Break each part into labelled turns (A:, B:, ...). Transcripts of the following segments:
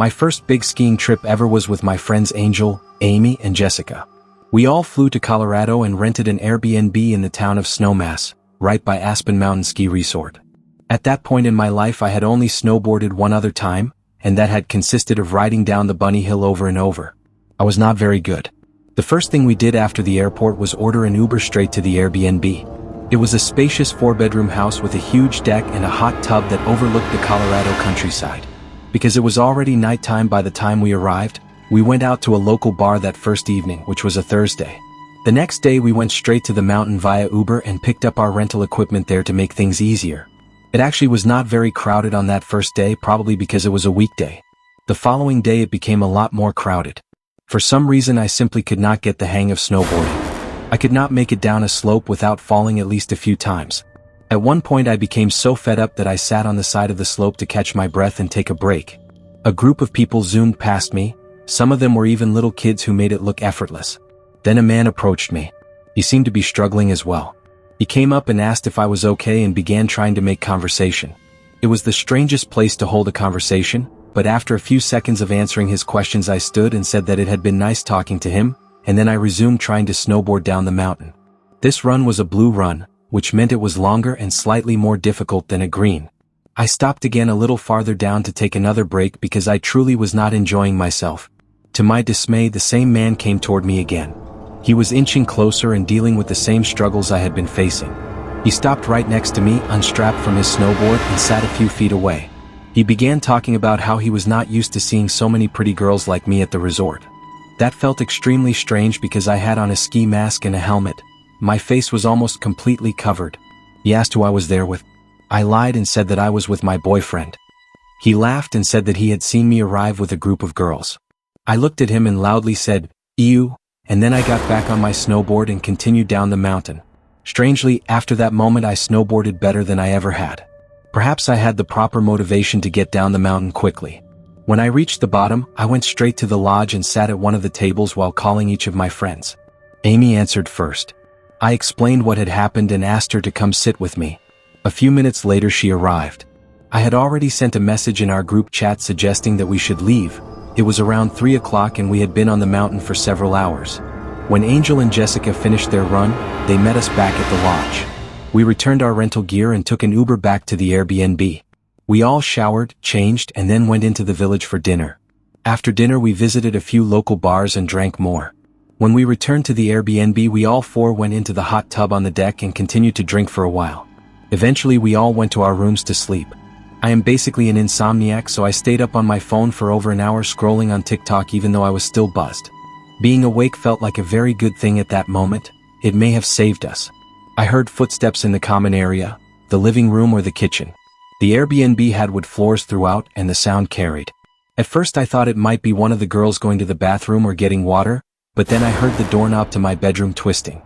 A: My first big skiing trip ever was with my friends Angel, Amy, and Jessica. We all flew to Colorado and rented an Airbnb in the town of Snowmass, right by Aspen Mountain Ski Resort. At that point in my life I had only snowboarded one other time, and that had consisted of riding down the bunny hill over and over. I was not very good. The first thing we did after the airport was order an Uber straight to the Airbnb. It was a spacious 4-bedroom house with a huge deck and a hot tub that overlooked the Colorado countryside. Because it was already nighttime by the time we arrived, we went out to a local bar that first evening, which was a Thursday. The next day we went straight to the mountain via Uber and picked up our rental equipment there to make things easier. It actually was not very crowded on that first day, probably because it was a weekday. The following day it became a lot more crowded. For some reason I simply could not get the hang of snowboarding. I could not make it down a slope without falling at least a few times. At one point I became so fed up that I sat on the side of the slope to catch my breath and take a break. A group of people zoomed past me. Some of them were even little kids who made it look effortless. Then a man approached me. He seemed to be struggling as well. He came up and asked if I was okay and began trying to make conversation. It was the strangest place to hold a conversation, but after a few seconds of answering his questions I stood and said that it had been nice talking to him, and then I resumed trying to snowboard down the mountain. This run was a blue run, which meant it was longer and slightly more difficult than a green. I stopped again a little farther down to take another break because I truly was not enjoying myself. To my dismay, the same man came toward me again. He was inching closer and dealing with the same struggles I had been facing. He stopped right next to me, unstrapped from his snowboard, and sat a few feet away. He began talking about how he was not used to seeing so many pretty girls like me at the resort. That felt extremely strange because I had on a ski mask and a helmet. My face was almost completely covered. He asked who I was there with. I lied and said that I was with my boyfriend. He laughed and said that he had seen me arrive with a group of girls. I looked at him and loudly said, "Ew," and then I got back on my snowboard and continued down the mountain. Strangely, after that moment I snowboarded better than I ever had. Perhaps I had the proper motivation to get down the mountain quickly. When I reached the bottom, I went straight to the lodge and sat at one of the tables while calling each of my friends. Amy answered first. I explained what had happened and asked her to come sit with me. A few minutes later she arrived. I had already sent a message in our group chat suggesting that we should leave. It was around 3 o'clock and we had been on the mountain for several hours. When Angel and Jessica finished their run, they met us back at the lodge. We returned our rental gear and took an Uber back to the Airbnb. We all showered, changed, and then went into the village for dinner. After dinner we visited a few local bars and drank more. When we returned to the Airbnb we all four went into the hot tub on the deck and continued to drink for a while. Eventually we all went to our rooms to sleep. I am basically an insomniac, so I stayed up on my phone for over an hour scrolling on TikTok even though I was still buzzed. Being awake felt like a very good thing at that moment. It may have saved us. I heard footsteps in the common area, the living room or the kitchen. The Airbnb had wood floors throughout and the sound carried. At first I thought it might be one of the girls going to the bathroom or getting water, but then I heard the doorknob to my bedroom twisting.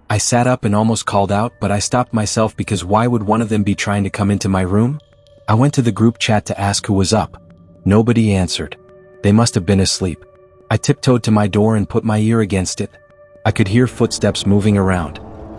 A: I sat up and almost called out, but I stopped myself because why would one of them be trying to come into my room? I went to the group chat to ask who was up. Nobody answered. They must have been asleep. I tiptoed to my door and put my ear against it. I could hear footsteps moving around.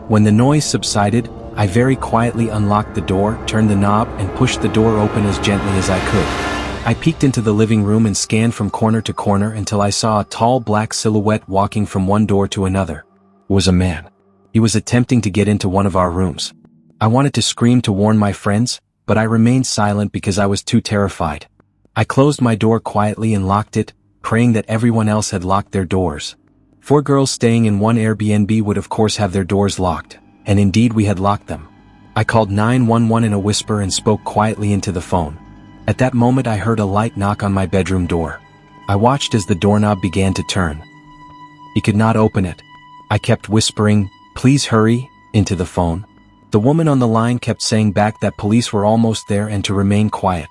A: When the noise subsided, I very quietly unlocked the door, turned the knob, and pushed the door open as gently as I could. I peeked into the living room and scanned from corner to corner until I saw a tall black silhouette walking from one door to another. It was a man. He was attempting to get into one of our rooms. I wanted to scream to warn my friends, but I remained silent because I was too terrified. I closed my door quietly and locked it, praying that everyone else had locked their doors. 4 girls staying in one Airbnb would of course have their doors locked, and indeed we had locked them. I called 911 in a whisper and spoke quietly into the phone. At that moment I heard a light knock on my bedroom door. I watched as the doorknob began to turn. He could not open it. I kept whispering, "Please hurry," into the phone. The woman on the line kept saying back that police were almost there and to remain quiet.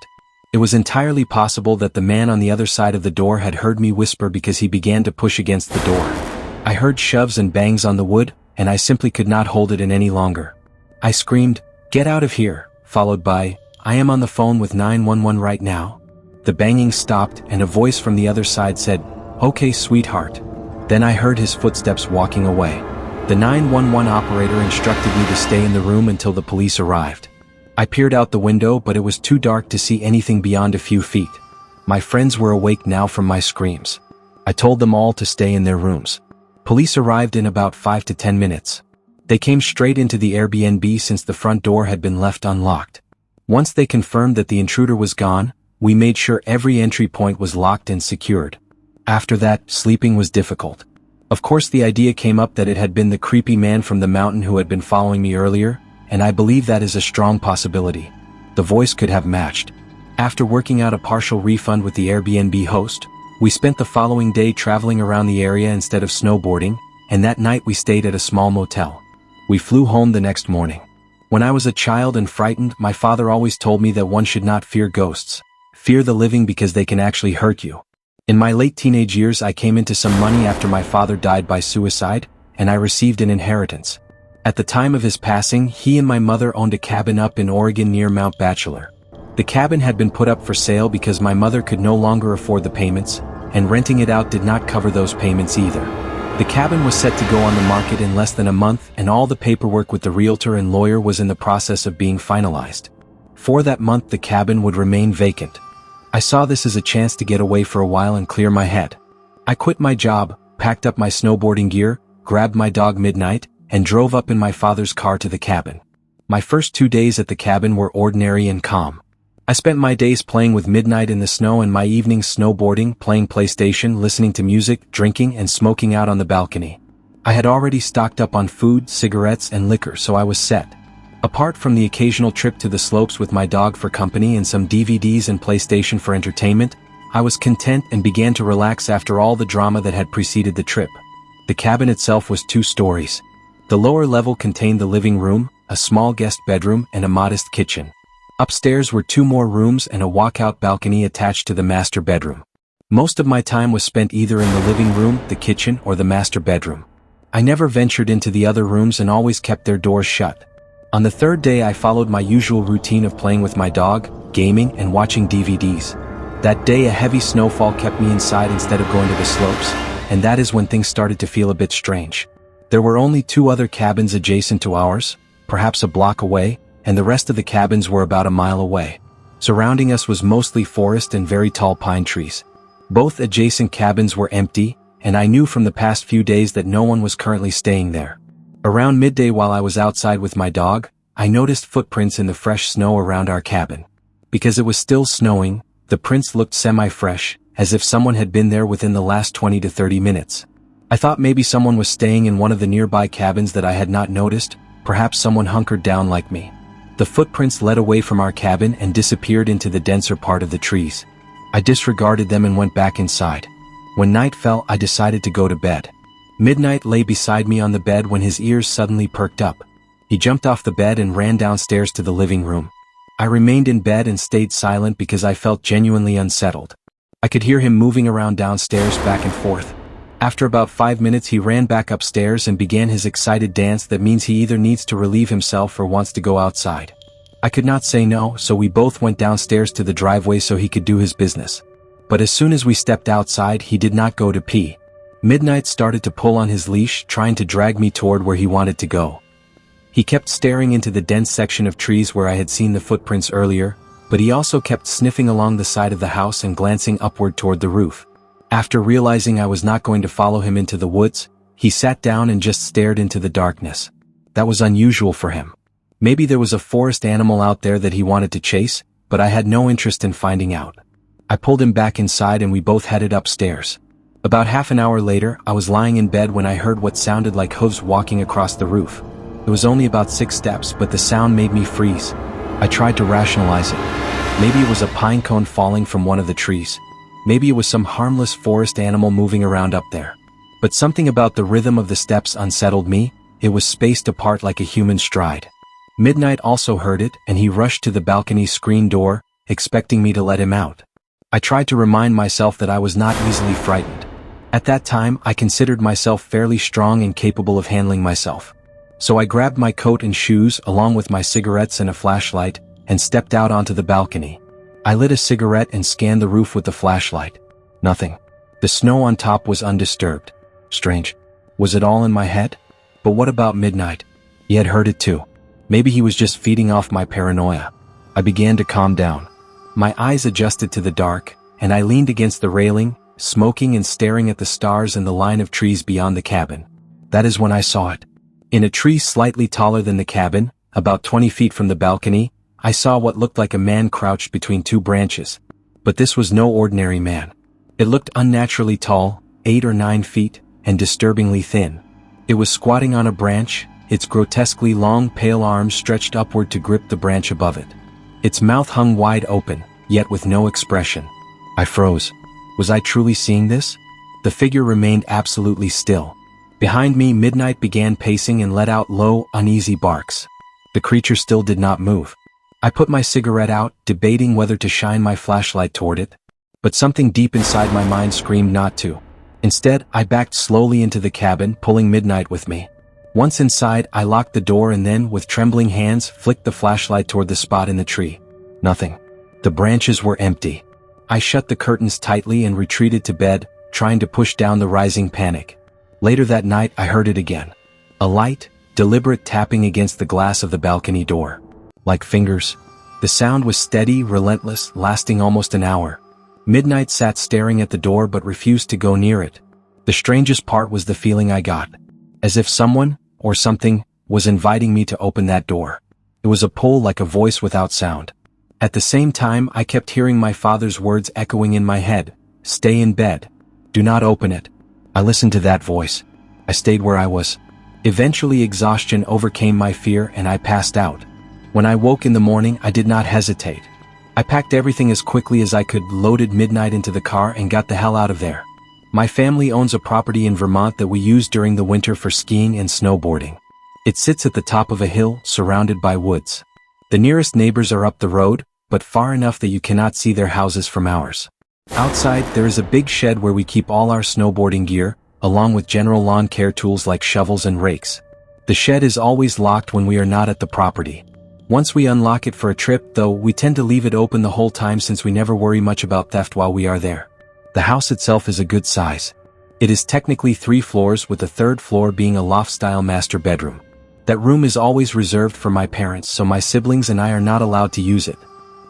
A: It was entirely possible that the man on the other side of the door had heard me whisper because he began to push against the door. I heard shoves and bangs on the wood, and I simply could not hold it in any longer. I screamed, "Get out of here," followed by, "I am on the phone with 911 right now." The banging stopped and a voice from the other side said, "Okay, sweetheart." Then I heard his footsteps walking away. The 911 operator instructed me to stay in the room until the police arrived. I peered out the window, but it was too dark to see anything beyond a few feet. My friends were awake now from my screams. I told them all to stay in their rooms. Police arrived in about 5 to 10 minutes. They came straight into the Airbnb since the front door had been left unlocked. Once they confirmed that the intruder was gone, we made sure every entry point was locked and secured. After that, sleeping was difficult. Of course, the idea came up that it had been the creepy man from the mountain who had been following me earlier, and I believe that is a strong possibility. The voice could have matched. After working out a partial refund with the Airbnb host, we spent the following day traveling around the area instead of snowboarding, and that night we stayed at a small motel. We flew home the next morning. When I was a child and frightened, my father always told me that one should not fear ghosts. Fear the living because they can actually hurt you. In my late teenage years, I came into some money after my father died by suicide, and I received an inheritance. At the time of his passing, he and my mother owned a cabin up in Oregon near Mount Bachelor. The cabin had been put up for sale because my mother could no longer afford the payments, and renting it out did not cover those payments either. The cabin was set to go on the market in less than a month, and all the paperwork with the realtor and lawyer was in the process of being finalized. For that month, the cabin would remain vacant. I saw this as a chance to get away for a while and clear my head. I quit my job, packed up my snowboarding gear, grabbed my dog Midnight, and drove up in my father's car to the cabin. My first 2 days at the cabin were ordinary and calm. I spent my days playing with Midnight in the snow and my evenings snowboarding, playing PlayStation, listening to music, drinking and smoking out on the balcony. I had already stocked up on food, cigarettes and liquor, so I was set. Apart from the occasional trip to the slopes with my dog for company and some DVDs and PlayStation for entertainment, I was content and began to relax after all the drama that had preceded the trip. The cabin itself was 2 stories. The lower level contained the living room, a small guest bedroom and a modest kitchen. Upstairs were 2 more rooms and a walkout balcony attached to the master bedroom. Most of my time was spent either in the living room, the kitchen, or the master bedroom. I never ventured into the other rooms and always kept their doors shut. On the 3rd day, I followed my usual routine of playing with my dog, gaming, and watching DVDs. That day, a heavy snowfall kept me inside instead of going to the slopes, and that is when things started to feel a bit strange. There were only 2 other cabins adjacent to ours, perhaps a block away, and the rest of the cabins were about a mile away. Surrounding us was mostly forest and very tall pine trees. Both adjacent cabins were empty, and I knew from the past few days that no one was currently staying there. Around midday, while I was outside with my dog, I noticed footprints in the fresh snow around our cabin. Because it was still snowing, the prints looked semi-fresh, as if someone had been there within the last 20 to 30 minutes. I thought maybe someone was staying in one of the nearby cabins that I had not noticed, perhaps someone hunkered down like me. The footprints led away from our cabin and disappeared into the denser part of the trees. I disregarded them and went back inside. When night fell, I decided to go to bed. Midnight lay beside me on the bed when his ears suddenly perked up. He jumped off the bed and ran downstairs to the living room. I remained in bed and stayed silent because I felt genuinely unsettled. I could hear him moving around downstairs back and forth. After about 5 minutes, he ran back upstairs and began his excited dance that means he either needs to relieve himself or wants to go outside. I could not say no, so we both went downstairs to the driveway so he could do his business. But as soon as we stepped outside, he did not go to pee. Midnight started to pull on his leash, trying to drag me toward where he wanted to go. He kept staring into the dense section of trees where I had seen the footprints earlier, but he also kept sniffing along the side of the house and glancing upward toward the roof. After realizing I was not going to follow him into the woods, he sat down and just stared into the darkness. That was unusual for him. Maybe there was a forest animal out there that he wanted to chase, but I had no interest in finding out. I pulled him back inside and we both headed upstairs. About half an hour later, I was lying in bed when I heard what sounded like hooves walking across the roof. It was only about 6 steps, but the sound made me freeze. I tried to rationalize it. Maybe it was a pine cone falling from one of the trees. Maybe it was some harmless forest animal moving around up there. But something about the rhythm of the steps unsettled me. It was spaced apart like a human stride. Midnight also heard it, and he rushed to the balcony screen door, expecting me to let him out. I tried to remind myself that I was not easily frightened. At that time, I considered myself fairly strong and capable of handling myself. So I grabbed my coat and shoes, along with my cigarettes and a flashlight, and stepped out onto the balcony. I lit a cigarette and scanned the roof with the flashlight. Nothing. The snow on top was undisturbed. Strange. Was it all in my head? But what about Midnight? He had heard it too. Maybe he was just feeding off my paranoia. I began to calm down. My eyes adjusted to the dark, and I leaned against the railing, smoking and staring at the stars and the line of trees beyond the cabin. That is when I saw it. In a tree slightly taller than the cabin, about 20 feet from the balcony, I saw what looked like a man crouched between two branches. But this was no ordinary man. It looked unnaturally tall, 8 or 9 feet, and disturbingly thin. It was squatting on a branch, its grotesquely long pale arms stretched upward to grip the branch above it. Its mouth hung wide open, yet with no expression. I froze. Was I truly seeing this? The figure remained absolutely still. Behind me, midnight began pacing and let out low, uneasy barks. The creature still did not move. I put my cigarette out, debating whether to shine my flashlight toward it. But something deep inside my mind screamed not to. Instead, I backed slowly into the cabin, pulling midnight with me. Once inside, I locked the door and then, with trembling hands, flicked the flashlight toward the spot in the tree. Nothing. The branches were empty. I shut the curtains tightly and retreated to bed, trying to push down the rising panic. Later that night, I heard it again. A light, deliberate tapping against the glass of the balcony door. Like fingers. The sound was steady, relentless, lasting almost an hour. Midnight sat staring at the door but refused to go near it. The strangest part was the feeling I got. As if someone, or something, was inviting me to open that door. It was a pull like a voice without sound. At the same time, I kept hearing my father's words echoing in my head. Stay in bed. Do not open it. I listened to that voice. I stayed where I was. Eventually exhaustion overcame my fear and I passed out. When I woke in the morning, I did not hesitate. I packed everything as quickly as I could, loaded midnight into the car and got the hell out of there. My family owns a property in Vermont that we use during the winter for skiing and snowboarding. It sits at the top of a hill, surrounded by woods. The nearest neighbors are up the road, but far enough that you cannot see their houses from ours. Outside, there is a big shed where we keep all our snowboarding gear, along with general lawn care tools like shovels and rakes. The shed is always locked when we are not at the property. Once we unlock it for a trip, though, we tend to leave it open the whole time since we never worry much about theft while we are there. The house itself is a good size. It is technically 3 floors, with the 3rd floor being a loft-style master bedroom. That room is always reserved for my parents, so my siblings and I are not allowed to use it.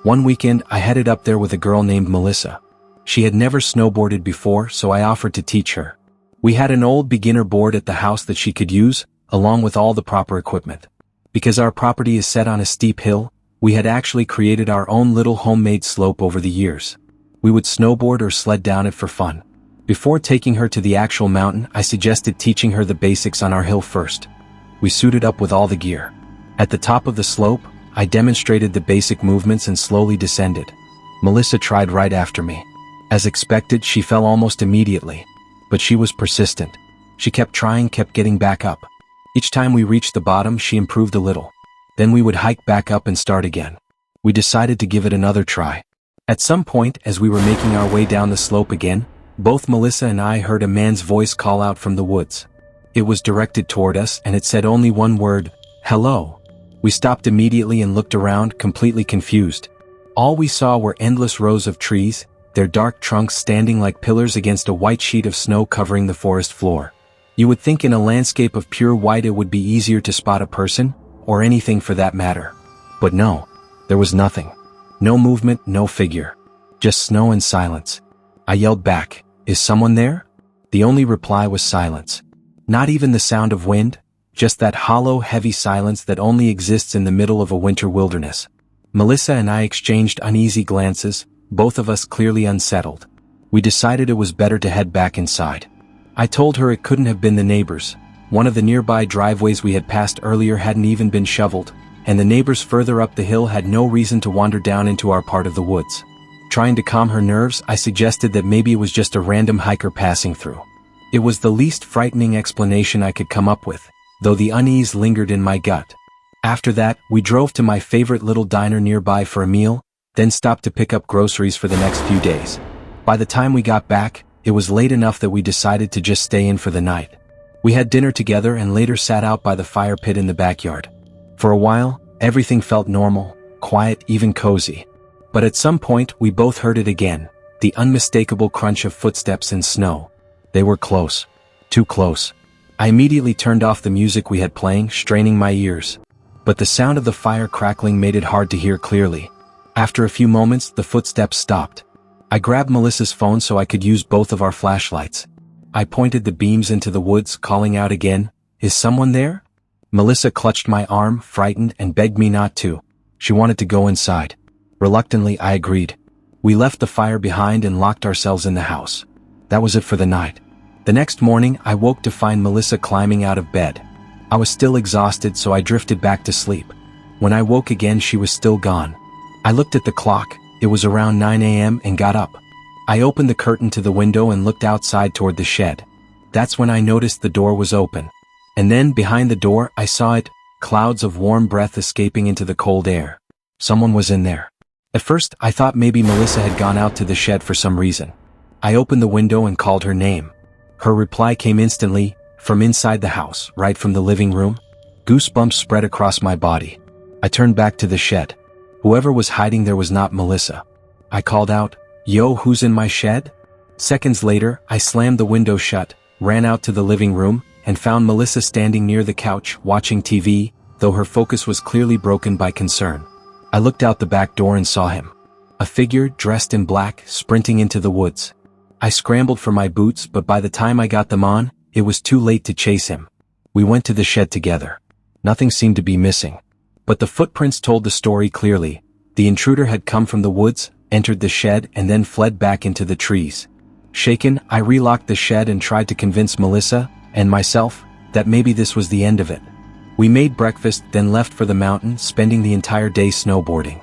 A: One weekend, I headed up there with a girl named Melissa. She had never snowboarded before, so I offered to teach her. We had an old beginner board at the house that she could use, along with all the proper equipment. Because our property is set on a steep hill, we had actually created our own little homemade slope over the years. We would snowboard or sled down it for fun. Before taking her to the actual mountain, I suggested teaching her the basics on our hill first. We suited up with all the gear. At the top of the slope, I demonstrated the basic movements and slowly descended. Melissa tried right after me. As expected, she fell almost immediately. But she was persistent. She kept trying, kept getting back up. Each time we reached the bottom, she improved a little. Then we would hike back up and start again. We decided to give it another try. At some point, as we were making our way down the slope again, both Melissa and I heard a man's voice call out from the woods. It was directed toward us and it said only one word, "Hello." We stopped immediately and looked around, completely confused. All we saw were endless rows of trees, their dark trunks standing like pillars against a white sheet of snow covering the forest floor. You would think in a landscape of pure white it would be easier to spot a person, or anything for that matter. But no, there was nothing. No movement, no figure. Just snow and silence. I yelled back, "Is someone there?" The only reply was silence. Not even the sound of wind, just that hollow, heavy silence that only exists in the middle of a winter wilderness. Melissa and I exchanged uneasy glances, both of us clearly unsettled. We decided it was better to head back inside. I told her it couldn't have been the neighbors. One of the nearby driveways we had passed earlier hadn't even been shoveled, and the neighbors further up the hill had no reason to wander down into our part of the woods. Trying to calm her nerves, I suggested that maybe it was just a random hiker passing through. It was the least frightening explanation I could come up with, though the unease lingered in my gut. After that, we drove to my favorite little diner nearby for a meal, then stopped to pick up groceries for the next few days. By the time we got back, it was late enough that we decided to just stay in for the night. We had dinner together and later sat out by the fire pit in the backyard. For a while, everything felt normal, quiet, even cozy. But at some point, we both heard it again, the unmistakable crunch of footsteps in snow. They were close. Too close. I immediately turned off the music we had playing, straining my ears. But the sound of the fire crackling made it hard to hear clearly. After a few moments, the footsteps stopped. I grabbed Melissa's phone so I could use both of our flashlights. I pointed the beams into the woods, calling out again, "Is someone there?" Melissa clutched my arm, frightened, and begged me not to. She wanted to go inside. Reluctantly, I agreed. We left the fire behind and locked ourselves in the house. That was it for the night. The next morning, I woke to find Melissa climbing out of bed. I was still exhausted, so I drifted back to sleep. When I woke again, she was still gone. I looked at the clock. It was around 9 a.m. and got up. I opened the curtain to the window and looked outside toward the shed. That's when I noticed the door was open. And then, behind the door, I saw it, clouds of warm breath escaping into the cold air. Someone was in there. At first, I thought maybe Melissa had gone out to the shed for some reason. I opened the window and called her name. Her reply came instantly, from inside the house, right from the living room. Goosebumps spread across my body. I turned back to the shed. Whoever was hiding there was not Melissa. I called out, "Yo, who's in my shed?" Seconds later, I slammed the window shut, ran out to the living room, and found Melissa standing near the couch, watching TV, though her focus was clearly broken by concern. I looked out the back door and saw him. A figure, dressed in black, sprinting into the woods. I scrambled for my boots, but by the time I got them on, it was too late to chase him. We went to the shed together. Nothing seemed to be missing. But the footprints told the story clearly. The intruder had come from the woods, entered the shed, and then fled back into the trees. Shaken, I relocked the shed and tried to convince Melissa, and myself, that maybe this was the end of it. We made breakfast, then left for the mountain, spending the entire day snowboarding.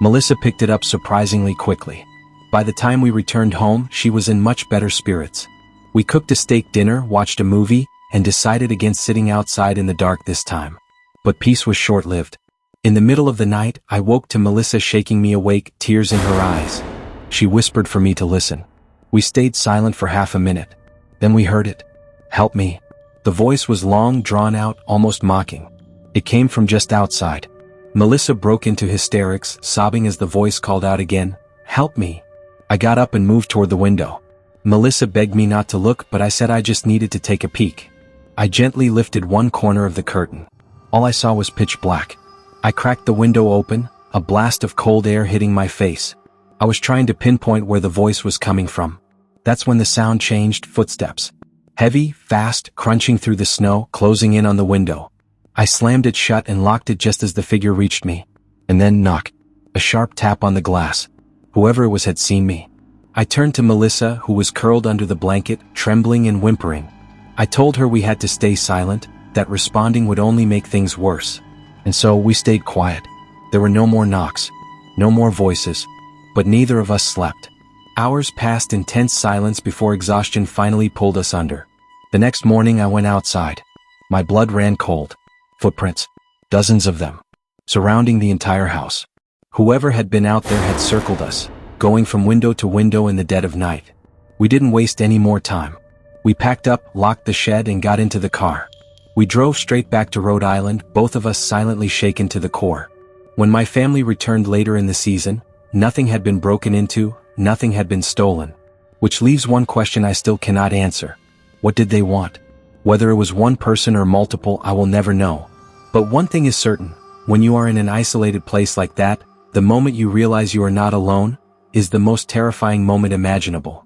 A: Melissa picked it up surprisingly quickly. By the time we returned home, she was in much better spirits. We cooked a steak dinner, watched a movie, and decided against sitting outside in the dark this time. But peace was short-lived. In the middle of the night, I woke to Melissa shaking me awake, tears in her eyes. She whispered for me to listen. We stayed silent for half a minute. Then we heard it. "Help me." The voice was long, drawn out, almost mocking. It came from just outside. Melissa broke into hysterics, sobbing as the voice called out again, "Help me." I got up and moved toward the window. Melissa begged me not to look, but I said I just needed to take a peek. I gently lifted one corner of the curtain. All I saw was pitch black. I cracked the window open, a blast of cold air hitting my face. I was trying to pinpoint where the voice was coming from. That's when the sound changed, footsteps. Heavy, fast, crunching through the snow, closing in on the window. I slammed it shut and locked it just as the figure reached me. And then knock. A sharp tap on the glass. Whoever it was had seen me. I turned to Melissa, who was curled under the blanket, trembling and whimpering. I told her we had to stay silent, that responding would only make things worse. And so we stayed quiet. There were no more knocks, no more voices, but neither of us slept. Hours passed in tense silence before exhaustion finally pulled us under. The next morning I went outside. My blood ran cold. Footprints. Dozens of them. Surrounding the entire house. Whoever had been out there had circled us, going from window to window in the dead of night. We didn't waste any more time. We packed up, locked the shed, and got into the car. We drove straight back to Rhode Island, both of us silently shaken to the core. When my family returned later in the season, nothing had been broken into, nothing had been stolen. Which leaves one question I still cannot answer. What did they want? Whether it was one person or multiple, I will never know. But one thing is certain, when you are in an isolated place like that, the moment you realize you are not alone, is the most terrifying moment imaginable.